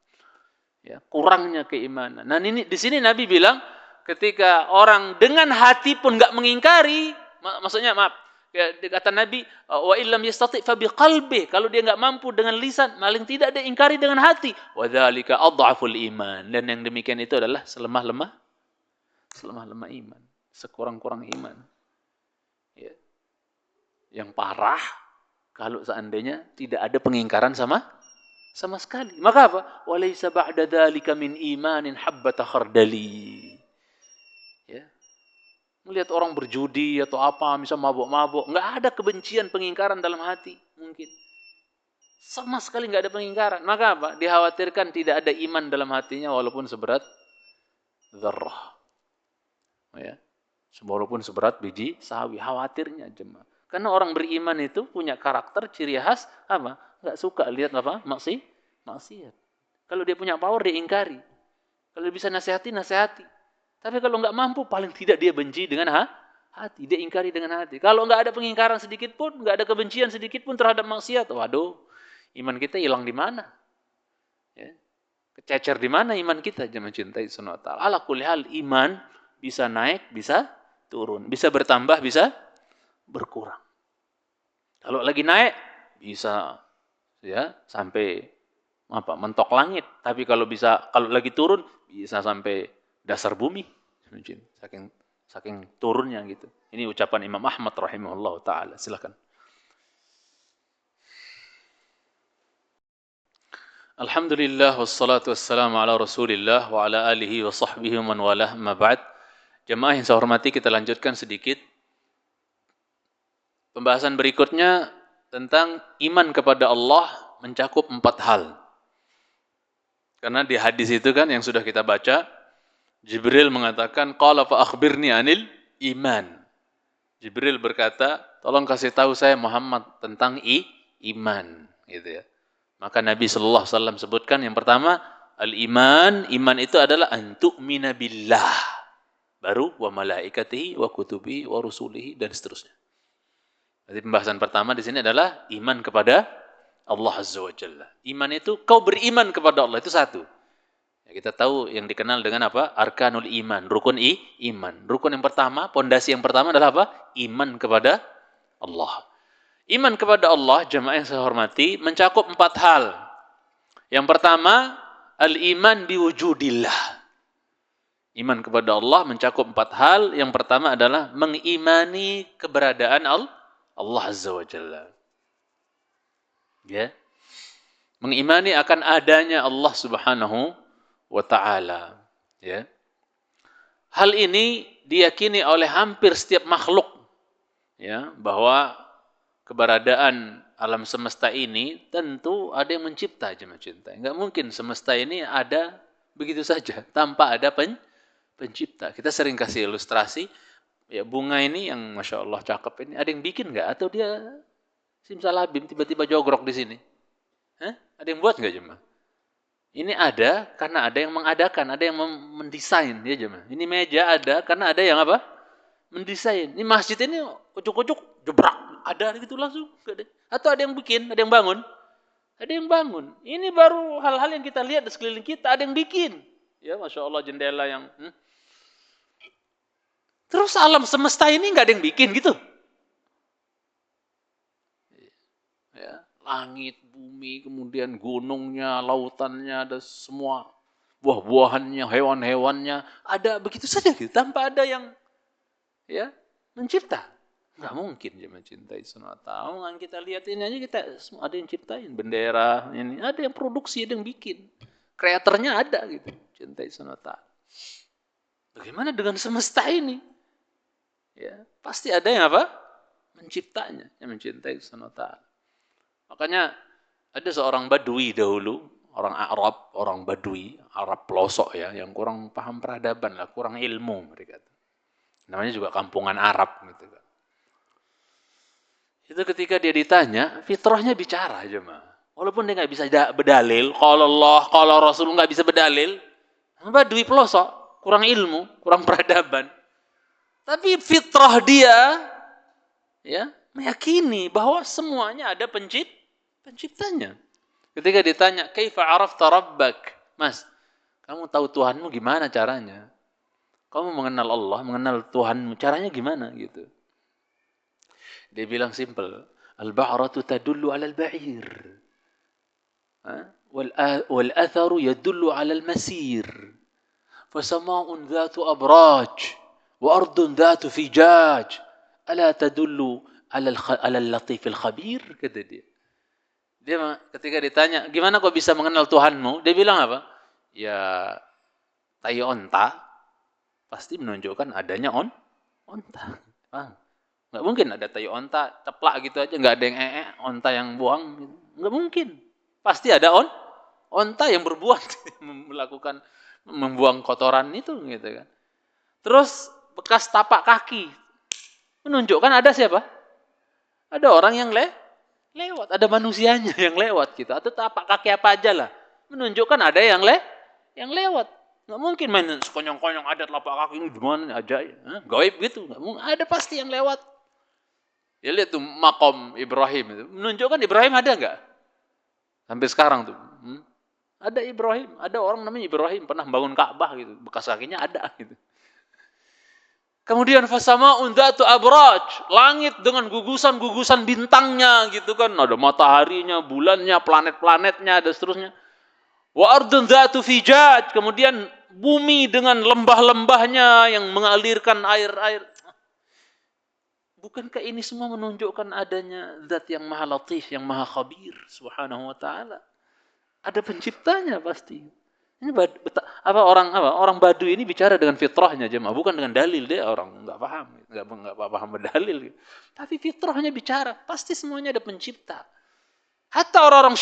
Ya, kurangnya keimanan. Nah, ini di sini Nabi bilang ketika orang dengan hati pun enggak mengingkari, maksudnya maaf, ya, kata Nabi wa illam yastati fa biqalbi, kalau dia enggak mampu dengan lisan, paling tidak dia ingkari dengan hati. Wa dzalika adhaful iman, dan yang demikian itu adalah selemah-lemah iman, sekurang-kurang iman. Ya. Yang parah kalau seandainya tidak ada pengingkaran sama sekali. Maka apa? Walaysa ba'da dzalika min imanin habbata khardali. Ya. Melihat orang berjudi atau apa, misalnya mabuk-mabuk, enggak ada kebencian, pengingkaran dalam hati mungkin. Sama sekali enggak ada pengingkaran. Maka apa? Dikhawatirkan tidak ada iman dalam hatinya walaupun seberat dzarrah. Ya. Walaupun seberat biji sawi, khawatirnya jemaah. Karena orang beriman itu punya karakter, ciri khas apa? Enggak suka lihat apa? Maksiat. Kalau dia punya power, dia ingkari. Kalau dia bisa nasihati. Tapi kalau enggak mampu, paling tidak dia benci dengan hati. Dia ingkari dengan hati. Kalau enggak ada pengingkaran sedikit pun, enggak ada kebencian sedikit pun terhadap maksiat, waduh, iman kita hilang di mana? Ya. Kececer di mana iman kita? Jangan cintai Subhanahu wa ta'ala. Ala kulli hal, iman bisa naik, bisa turun. Bisa bertambah, bisa berkurang. Kalau lagi naik bisa ya sampai mentok langit, tapi kalau lagi turun bisa sampai dasar bumi. Saking turunnya gitu. Ini ucapan Imam Ahmad rahimahullah taala. Silakan. Alhamdulillah wassalatu wassalamu ala Rasulillah wa ala alihi wa sahbihi wa man walah, ma ba'd. Jemaah yang saya hormati, kita lanjutkan sedikit pembahasan berikutnya tentang iman kepada Allah mencakup 4 hal. Karena di hadis itu kan yang sudah kita baca, Jibril mengatakan, qala fa akhbirni anil iman. Jibril berkata, tolong kasih tahu saya Muhammad tentang iman, gitu ya. Maka Nabi sallallahu alaihi wasallam sebutkan yang pertama, al-iman, iman itu adalah an tu'mina billah. Baru wa malaikatihi wa kutubihi wa rusulihi dan seterusnya. Jadi pembahasan pertama di sini adalah iman kepada Allah Azza wa Jalla. Iman itu kau beriman kepada Allah, itu satu. Ya, kita tahu yang dikenal dengan apa? Arkanul iman, rukun iman. Rukun yang pertama, pondasi yang pertama adalah apa? Iman kepada Allah. Iman kepada Allah, jemaah yang saya hormati, mencakup 4 hal. Yang pertama, al-iman biwujudillah. Iman kepada Allah mencakup 4 hal. Yang pertama adalah mengimani keberadaan Allah Azza wa Jalla. Ya. Mengimani akan adanya Allah Subhanahu wa ta'ala. Ya. Hal ini diyakini oleh hampir setiap makhluk. Ya, bahwa keberadaan alam semesta ini tentu ada yang mencipta, jemaah cinta. Enggak mungkin semesta ini ada begitu saja tanpa ada pencipta. Kita sering kasih ilustrasi, ya bunga ini yang Masya Allah cakep ini, ada yang bikin nggak? Atau dia simsalabim tiba-tiba jogrok di sini? Hah? Ada yang buat nggak jemaah? Ini ada karena ada yang mengadakan, ada yang mendesain ya jemaah. Ini meja ada karena ada yang apa? mendesain. Ini masjid ini ucuk-ucuk jebrak, ada gitu langsung. Atau ada yang bikin, ada yang bangun. Ada yang bangun. Ini baru hal-hal yang kita lihat di sekeliling kita, ada yang bikin. Ya, Masya Allah jendela yang... Terus alam semesta ini nggak ada yang bikin gitu. Ya, langit, bumi, kemudian gunungnya, lautannya, ada semua buah-buahannya, hewan-hewannya, ada begitu saja gitu, tanpa ada yang ya mencipta. Nggak mungkin dia mencintai sonata. Yang kita lihat ini aja kita ada yang ciptain bendera ini, ada yang produksi, ada yang bikin. Kreatornya ada gitu. Cintai sonata. Bagaimana dengan semesta ini? Ya, pasti ada yang apa? Menciptanya, yang mencintai sonata. Makanya ada seorang Badui dahulu, orang Arab, orang Badui, Arab pelosok ya, yang kurang paham peradaban lah, kurang ilmu mereka. Namanya juga kampungan Arab gitu kan. Itu ketika dia ditanya, fitrahnya bicara aja mah. Walaupun dia nggak bisa berdalil, kalau Allah, kalau Rasul nggak bisa berdalil, Badui pelosok, kurang ilmu, kurang peradaban. Tapi fitrah dia, ya meyakini bahwa semuanya ada penciptanya. Ketika ditanya, "Kaifa arafta rabbak?" Mas, kamu tahu Tuhanmu gimana caranya? Kamu mengenal Allah, mengenal Tuhanmu, caranya gimana gitu? Dia bilang simple, al-ba'ratu tadullu 'ala al-ba'ir. Wal atharu yadullu 'ala al-masir. Fasama'un dhatu abraj wa ardun dhatu fijaj. Ala tadullu 'ala al-latif al-khabir, kata dia. Dia ketika ditanya, "Gimana kau bisa mengenal Tuhanmu?" Dia bilang apa? Ya, tai onta pasti menunjukkan adanya onta. Paham? Nggak mungkin ada tai onta, ceplak gitu aja, nggak ada yang onta yang buang. Gitu. Nggak mungkin. Pasti ada onta yang berbuat, melakukan, membuang kotoran itu. Gitu kan. Terus bekas tapak kaki, menunjukkan ada siapa? Ada orang yang lewat, ada manusianya yang lewat gitu. Atau tapak kaki apa aja lah. Menunjukkan ada yang lewat. Nggak mungkin main sekonyong-konyong ada telapak kaki ini gimana aja. Gaib gitu. Nggak mungkin. Ada pasti yang lewat. Ya lihat tuh makom Ibrahim itu. Menunjukkan Ibrahim ada nggak? Sampai sekarang tuh. Ada Ibrahim. Ada orang namanya Ibrahim. Pernah bangun Ka'bah gitu. Bekas kakinya ada gitu. Kemudian fasama'un dzatu abraj. Langit dengan gugusan-gugusan bintangnya gitu kan. Ada mataharinya, bulannya, planet-planetnya, dan seterusnya. Wa ardun dzatu fijaj. Kemudian bumi dengan lembah-lembahnya yang mengalirkan air-air. Bukankah ini semua menunjukkan adanya zat yang maha latif, yang maha khabir, subhanahu wa ta'ala. Ada penciptanya pasti. Ini orang Baduy ini bicara dengan fitrahnya jemaah, bukan dengan dalil. Dia orang nggak paham, nggak paham berdalil. Tapi fitrahnya bicara, pasti semuanya ada pencipta. Hatta orang-orang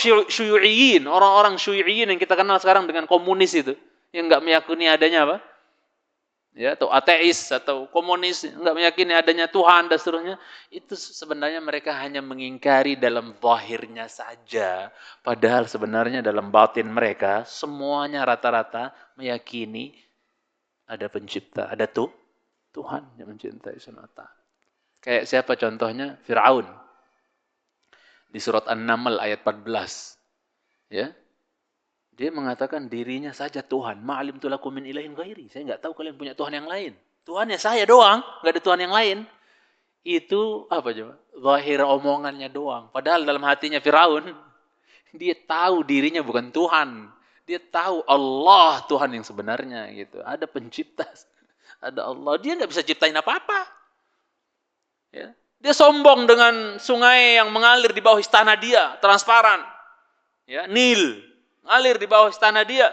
Syu'iyin yang kita kenal sekarang dengan komunis itu, yang nggak meyakini adanya apa? Ya, atau ateis atau komunis, enggak meyakini adanya Tuhan dan seterusnya, itu sebenarnya mereka hanya mengingkari dalam zahirnya saja, padahal sebenarnya dalam batin mereka semuanya rata-rata meyakini ada pencipta, ada Tuhan yang mencintai semata. Kayak siapa contohnya? Fir'aun di surat An-Naml ayat 14, ya. Dia mengatakan dirinya saja Tuhan. Ma'alimtu lakum min ilahin ghairi. Saya enggak tahu kalian punya Tuhan yang lain. Tuhannya saya doang, enggak ada Tuhan yang lain. Itu apa coba? Zahir omongannya doang. Padahal dalam hatinya Firaun, dia tahu dirinya bukan Tuhan. Dia tahu Allah Tuhan yang sebenarnya gitu. Ada pencipta, ada Allah. Dia enggak bisa ciptain apa-apa. Ya. Dia sombong dengan sungai yang mengalir di bawah istana dia, transparan. Ya, Nil. Alir di bawah istana dia.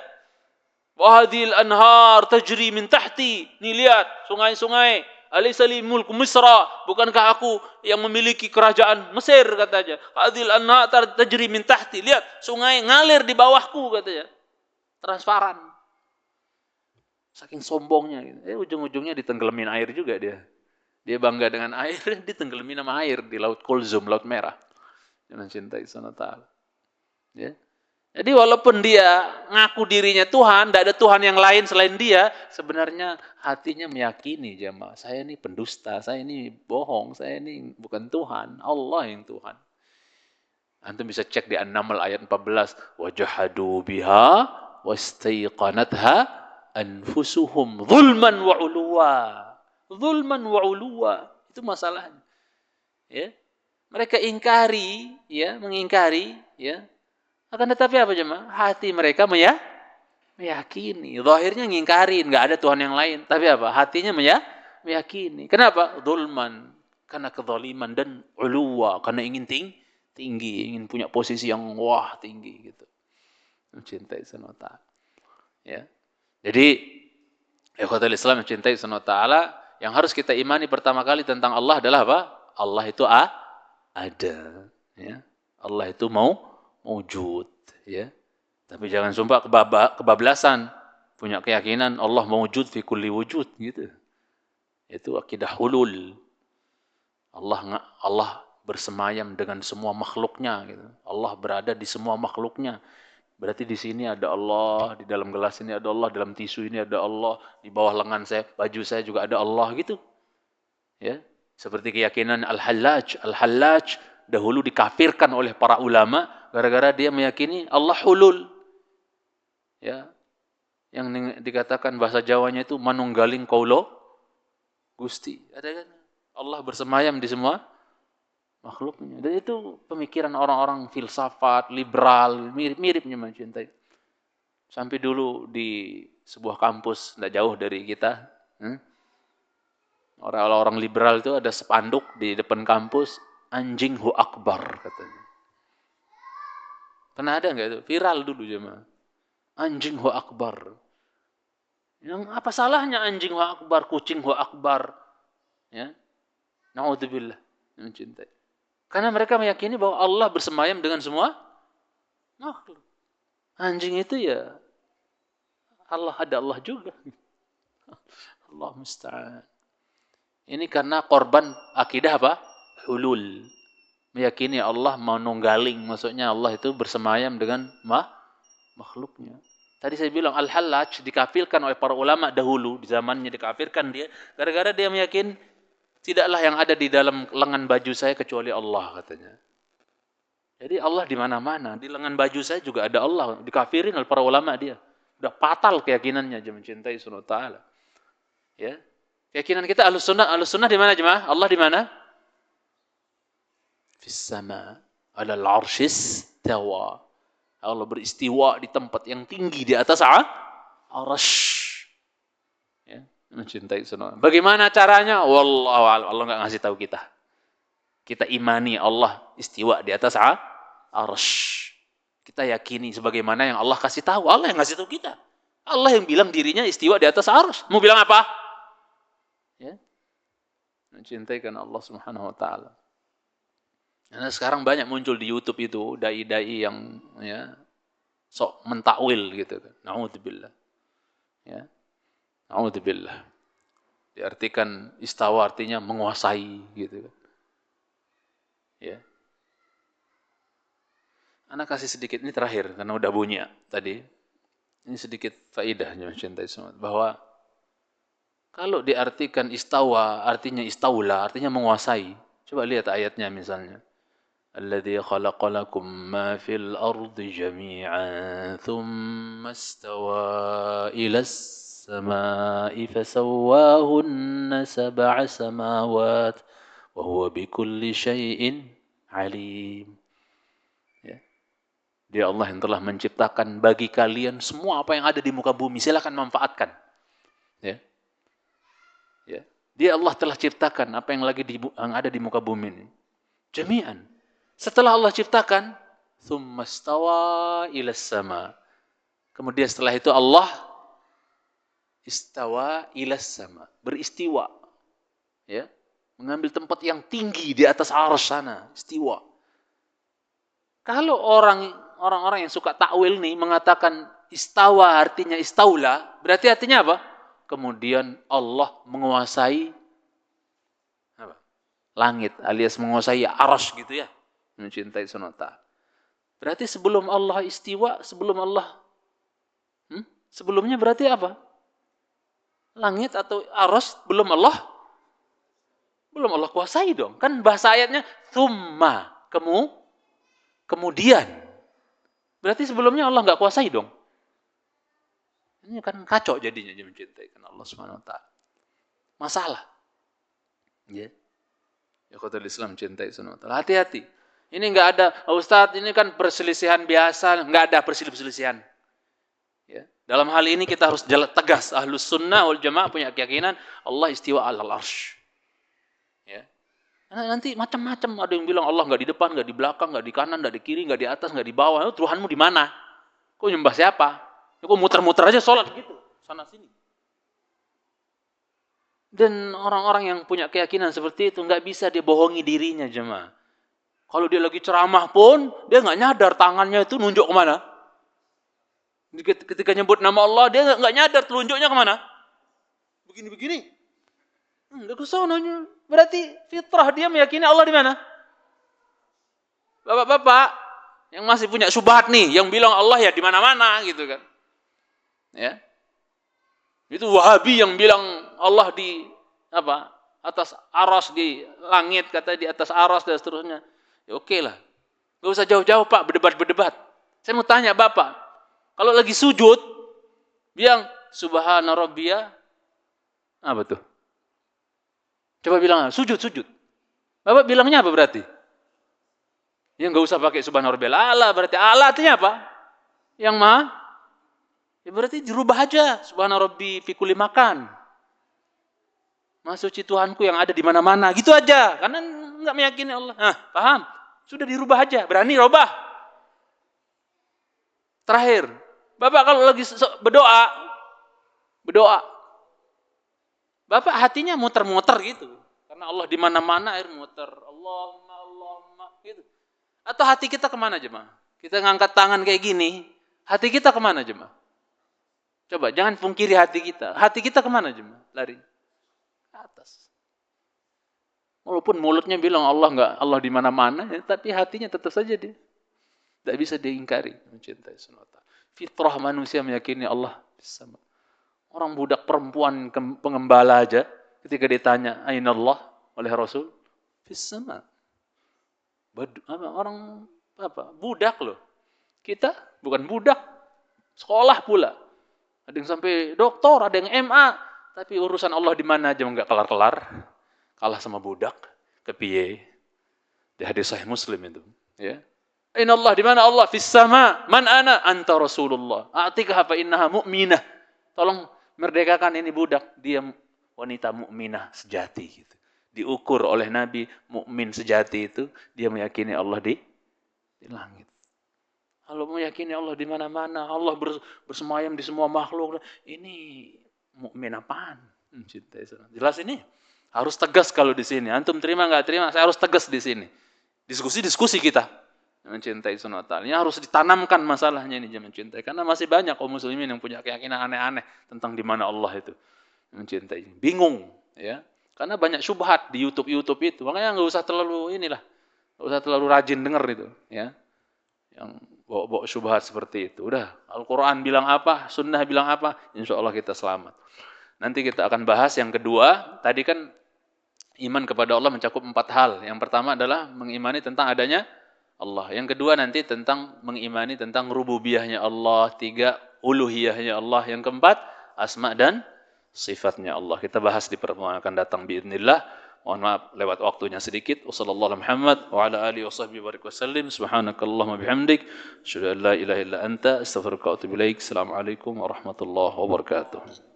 Wahadil anhar tajri min tahti. Nih lihat, sungai-sungai. Alaysa li mulku Misra. Bukankah aku yang memiliki kerajaan Mesir, katanya. Wahadil anhar tajri min tahti. Lihat, sungai ngalir di bawahku, katanya. Transparan. Saking sombongnya. Ujung-ujungnya ditenggelamin air juga dia. Dia bangga dengan air, ditenggelamin sama air di Laut Kulzum, Laut Merah. Jangan cintai sana ta'ala. Ya. Jadi walaupun dia ngaku dirinya Tuhan, tidak ada Tuhan yang lain selain dia, sebenarnya hatinya meyakini jemaah, saya ini pendusta, saya ini bohong, saya ini bukan Tuhan, Allah yang Tuhan. Antum bisa cek di An-Naml ayat 14, wajahadu biha wastaiqanatha anfusuhum zulman wa uluwa. Zulman wa uluwa. Itu masalahnya. Ya. Mereka ingkari, ya, mengingkari, ya. Akan tetapi apa jemaah? Hati mereka meyakini. Zahirnya ngingkarin, enggak ada Tuhan yang lain. Tapi apa? Hatinya meyakini. Kenapa? Zulman. Karena kezaliman dan uluwa, karena ingin tinggi, ingin punya posisi yang wah tinggi gitu. Mencintai Subhanahu wa ta'ala. Ya. Jadi ikhwatul Islam mencintai Subhanahu wa ta'ala, yang harus kita imani pertama kali tentang Allah adalah apa? Allah itu ada, ya. Allah itu mewujud, ya. Tapi jangan sumpah kebablasan, punya keyakinan Allah mewujud fi kulli wujud gitu. Itu akidah hulul. Allah bersemayam dengan semua makhluknya gitu. Allah berada di semua makhluknya. Berarti di sini ada Allah, di dalam gelas ini ada Allah, dalam tisu ini ada Allah, di bawah lengan saya, baju saya juga ada Allah gitu. Ya. Seperti keyakinan Al-Hallaj. Al-Hallaj dahulu dikafirkan oleh para ulama gara-gara dia meyakini Allah hulul. Ya. Yang dikatakan bahasa Jawanya itu manunggaling kaulo Gusti. Ada kan? Allah bersemayam di semua makhluknya. Dan itu pemikiran orang-orang filsafat, liberal, mirip-miripnya mencintai. Sampai dulu di sebuah kampus tidak jauh dari kita, orang-orang liberal itu ada spanduk di depan kampus, anjing hu akbar katanya. Pernah ada nggak itu? Viral dulu jemaah. Anjing hu akbar. Yang apa salahnya anjing hu akbar, kucing hu akbar? Ya. Naudzubillah, mencintai. Karena mereka meyakini bahwa Allah bersemayam dengan semua makhluk. Anjing itu ya Allah, ada Allah juga. Allah musta'an. Ini karena korban akidah apa? Hulul. Meyakini Allah menunggaling, maksudnya Allah itu bersemayam dengan makhluknya. Tadi saya bilang Al-Hallaj dikafirkan oleh para ulama dahulu, di zamannya dikafirkan dia, gara-gara dia meyakini tidaklah yang ada di dalam lengan baju saya kecuali Allah katanya. Jadi Allah di mana-mana, di lengan baju saya juga ada Allah, dikafirin oleh para ulama dia. Udah fatal keyakinannya dia mencintai Subhanahu wa ta'ala. Ya. Keyakinan kita Ahlus Sunnah di mana jemaah? Allah di mana? Fis sama, 'alal 'arsyis tawa. Allah beristiwa di tempat yang tinggi di atas arasy. Ya, mencintai Subhanahu. Bagaimana caranya? Wallahu a'lam. Allah enggak ngasih tahu kita. Kita imani Allah istiwa di atas arasy. Kita yakini sebagaimana yang Allah kasih tahu. Allah yang kasih tahu kita. Allah yang bilang dirinya istiwa di atas arasy. Mau bilang apa? Ya. Mencintai karena Allah Subhanahu wa taala. Karena sekarang banyak muncul di YouTube itu dai-dai yang ya sok mentakwil gitu kan. Nauzubillah. Ya. Nauzubillah. Diartikan istawa artinya menguasai gitu kan. Ya. Anak kasih sedikit ini terakhir karena udah bunyi tadi. Ini sedikit faedahnya mencintai semua bahwa kalau diartikan istawa artinya istaula, artinya menguasai. Coba lihat ayatnya misalnya. Alladzi khalaqa lakum ma fil ardi jami'an thumma istawa ilas samaa'i fasawwahunna sab'a samawat wa huwa bikulli syai'in alim. Ya. Dia Allah yang telah menciptakan bagi kalian semua apa yang ada di muka bumi, silakan manfaatkan. Ya. Ya. Dia Allah telah ciptakan apa yang yang ada di muka bumi ini. Jami'an. Setelah Allah ciptakan, thumma istawa ilas sama. Kemudian setelah itu Allah istawa ilas sama, beristiwa. Ya. Mengambil tempat yang tinggi di atas arsy sana, istiwa. Kalau orang-orang yang suka takwil nih mengatakan istawa artinya istaula, berarti artinya apa? Kemudian Allah menguasai apa? Langit alias menguasai arsy gitu ya. Mencintai Subhanahu wa ta'ala. Berarti sebelum Allah istiwa, sebelum Allah sebelumnya berarti apa? Langit atau aras belum Allah kuasai dong. Kan bahasa ayatnya thumma, kemudian. Berarti sebelumnya Allah nggak kuasai dong. Ini kan kacau jadinya dia mencintai Allah Subhanahu wa taala. Masalah. Ya. Ya kota Islam cintai Subhanahu wa taala. Hati-hati. Ini nggak ada, Ustadz, ini kan perselisihan biasa, nggak ada perselisihan. Ya. Dalam hal ini kita harus tegas. Ahlus sunnah wal jamaah punya keyakinan Allah istiwa alal arsh. Ya. Karena nanti macam-macam, ada yang bilang Allah nggak di depan, nggak di belakang, nggak di kanan, nggak di kiri, nggak di atas, nggak di bawah. Tuhanmu di mana? Kau nyembah siapa? Kau muter-muter aja sholat gitu, sana sini. Dan orang-orang yang punya keyakinan seperti itu nggak bisa dia bohongi dirinya, jemaah. Kalau dia lagi ceramah pun dia nggak nyadar tangannya itu nunjuk kemana. Ketika nyebut nama Allah, dia nggak nyadar telunjuknya kemana? Begini-begini. Nggak kesonanya. Berarti fitrah dia meyakini Allah di mana? Bapak-bapak yang masih punya syubhat nih, yang bilang Allah ya di mana-mana gitu kan. Ya. Itu Wahabi yang bilang Allah di atas aras, di langit, kata di atas aras dan seterusnya. Ya oke lah. Nggak usah jauh-jauh Pak berdebat. Saya mau tanya Bapak, kalau lagi sujud, bilang subhana rabbiyah, apa tuh? Coba bilang, sujud. Bapak bilangnya apa berarti? Ya nggak usah pakai subhana rabbiyal a'la, berarti a'la artinya apa? Yang maha? Ya berarti dirubah aja, subhana rabbi fi kulli makan. Maha suci Tuhanku yang ada di mana-mana, gitu aja. Karena nggak meyakini Allah. Nah, paham? Sudah dirubah aja, berani robah. Terakhir, Bapak kalau lagi berdoa, Bapak hatinya muter-muter gitu. Karena Allah di mana-mana air muter. Allahumma gitu. Atau hati kita kemana jemaah? Kita ngangkat tangan kayak gini, hati kita kemana jemaah? Coba jangan pungkiri hati kita. Hati kita kemana jemaah? Lari ke atas. Walaupun mulutnya bilang Allah di mana-mana, ya, tapi hatinya tetap saja dia tidak bisa diingkari mencintai Subhanahu. Fitrah manusia meyakini Allah bersama. Orang budak perempuan pengembala aja ketika ditanya aina Allah oleh Rasul, fis-sama. Orang budak loh. Kita bukan budak, sekolah pula. Ada yang sampai doktor, ada yang MA, tapi urusan Allah di mana aja enggak kelar-kelar. Kalah sama budak, kepiye. Di hadis Sahih Muslim itu, ya. Inna Allah, di mana Allah? Fis sama. Man ana? Anta Rasulullah. A'tikha fa innaha mu'minah. Tolong merdekakan ini budak, dia wanita mukminah sejati gitu. Diukur oleh Nabi mukmin sejati itu dia meyakini Allah di langit. Kalau meyakini Allah di mana-mana, Allah bersemayam di semua makhluk, ini mukmin apaan? Jelas ini? Harus tegas kalau di sini. Antum terima enggak terima? Saya harus tegas di sini. Diskusi kita. Mencintai Subhanahu wa ta'ala. Ini harus ditanamkan masalahnya ini mencintai. Karena masih banyak kaum muslimin yang punya keyakinan aneh-aneh tentang di mana Allah itu mencintai. Bingung, ya. Karena banyak syubhat di YouTube itu. Makanya enggak usah terlalu enggak usah terlalu rajin dengar itu, ya. Yang bawa syubhat seperti itu. Udah, Al-Qur'an bilang apa, Sunnah bilang apa, insyaallah kita selamat. Nanti kita akan bahas yang kedua. Tadi kan iman kepada Allah mencakup 4 hal. Yang pertama adalah mengimani tentang adanya Allah. Yang kedua nanti tentang mengimani tentang rububiyahnya Allah. 3, uluhiyahnya Allah. Yang keempat, asma dan sifatnya Allah. Kita bahas di pertemuan akan datang biidznillah. Mohon maaf lewat waktunya sedikit. Wassallallahu ala Muhammad wa ala alihi washabbihi barik wasallim. Subhanakallahumma bihamdik. Asyhadu an la ilaha illa anta astaghfiruka wa atubu ilaik. Assalamualaikum warahmatullahi wabarakatuh.